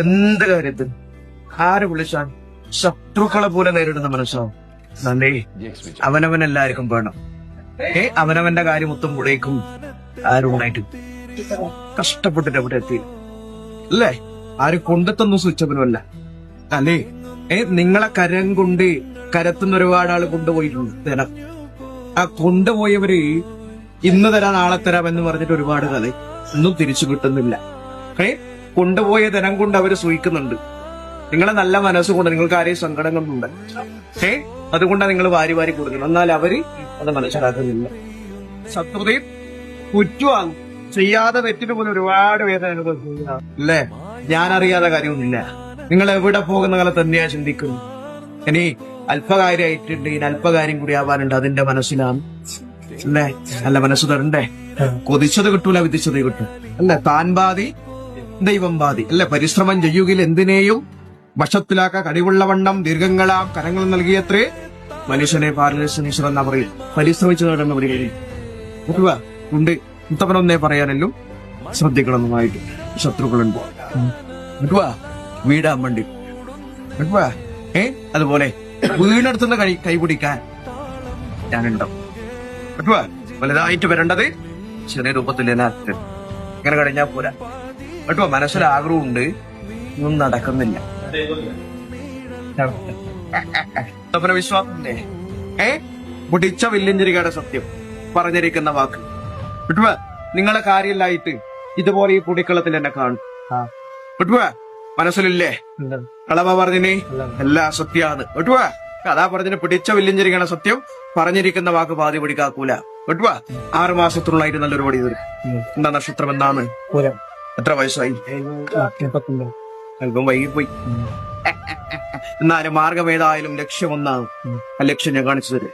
എന്ത് കാര്യത്തിൽ ആരെ വിളിച്ചാൽ ശത്രുക്കളെ പോലെ നേരിടുന്ന മനസ്സാവും. നല്ലേ അവനവൻ എല്ലാവർക്കും വേണം. അവനവന്റെ കാര്യം ഒത്തും മുടേക്കും ആരുണ്ടായിട്ട് കഷ്ടപ്പെട്ടിട്ട് അവിടെ എത്തി അല്ലേ? ആരും കൊണ്ടെത്തുന്നു സ്വിച്ചവനുമല്ല അല്ലേ? നിങ്ങളെ കരം കൊണ്ട് കരത്തുന്ന ഒരുപാട് ആള് കൊണ്ടുപോയിട്ടുണ്ട് തരാം. ആ കൊണ്ടുപോയവര് ഇന്ന് തരാം നാളെ തരാം എന്ന് പറഞ്ഞിട്ട് ഒരുപാട് കഥ ഒന്നും തിരിച്ചു കിട്ടുന്നില്ല. കൊണ്ടുപോയ ധനം കൊണ്ട് അവര് സൂഹിക്കുന്നുണ്ട്. നിങ്ങളെ നല്ല മനസ്സുകൊണ്ട് നിങ്ങൾക്ക് ആരെയും സങ്കടങ്ങളുണ്ട്. അതുകൊണ്ടാണ് നിങ്ങൾ വാരി വാരി കൊടുക്കുന്നത്. എന്നാൽ അവര് അത് മനസ്സിലാക്കുന്നില്ല. ശത്രുതയും കുറ്റമാണ്. ചെയ്യാതെ തെറ്റിന് പോലും ഒരുപാട് വേദന അനുഭവിക്കുക അല്ലേ? ഞാൻ അറിയാത്ത കാര്യമൊന്നുമില്ല. നിങ്ങൾ എവിടെ പോകുന്ന കാലത്ത് തന്നെയാ ചിന്തിക്കുന്നു. ഇനി അല്പകാര്യമായിട്ടുണ്ട്, ഇനി അല്പകാര്യം കൂടി ആവാനുണ്ട്. അതിന്റെ മനസ്സിലാണ് അല്ലേ? നല്ല മനസ്സ് തരണ്ടേ? കൊതിച്ചത് കിട്ടൂല, വിധിച്ചത് കിട്ടും അല്ലെ? താൻ ബാധി ദൈവം ബാധി അല്ലെ? പരിശ്രമം ചെയ്യുകയിൽ എന്തിനേയും വശത്തിലാക്ക കഴിവുള്ളവണ്ണം ദീർഘങ്ങളാം കരങ്ങൾ നൽകിയത്രേ മനുഷ്യനെ പാരലീശ്വര എന്നാ പറയും. പരിശ്രമിച്ചു നേടുന്ന പറയുക ഉണ്ട്. മുത്തപ്പനൊന്നേ പറയാനല്ലോ ശ്രദ്ധിക്കണമെന്നുമായിട്ട് ശത്രുക്കളുണ്ട്. വീടാൻ വേണ്ടി അതുപോലെ വീണെടുത്തുന്ന കൈപിടിക്കാൻ ഞാനുണ്ടാവും. വലുതായിട്ട് വരേണ്ടത് ചെറിയ രൂപത്തിൽ ഇങ്ങനെ കഴിഞ്ഞാൽ പോരാ. മനസ്സിലാഗ്രഹമുണ്ട്, ഒന്നും നടക്കുന്നില്ല. വിശ്വാസത്തിന്റെ മുടിച്ച വില്ലിഞ്ചിരികയുടെ സത്യം പറഞ്ഞിരിക്കുന്ന വാക്ക് നിങ്ങളെ കാര്യമില്ലായിട്ട് ഇതുപോലെ ഈ കുടിക്കളത്തിൽ എന്നെ കാണും. മനസ്സിലില്ലേ കളവ പറഞ്ഞിന് എല്ലാ സത്യാണ്. അതാ പറഞ്ഞിന് പിടിച്ച വില്ലിഞ്ചിരിക്കണ സത്യം പറഞ്ഞിരിക്കുന്ന വാക്ക് പാതി പിടിക്കാക്കൂല. 6 മാസത്തിനുള്ളായിട്ട് നല്ലൊരു പടി തരും. എന്താ നക്ഷത്രം എന്താണ്? എത്ര വയസ്സായി? അല്പം വൈകിപ്പോയി. എന്നാലും മാർഗം ഏതായാലും ലക്ഷ്യം ഒന്നാണ്. ആ ലക്ഷ്യം ഞാൻ കാണിച്ചു തരും.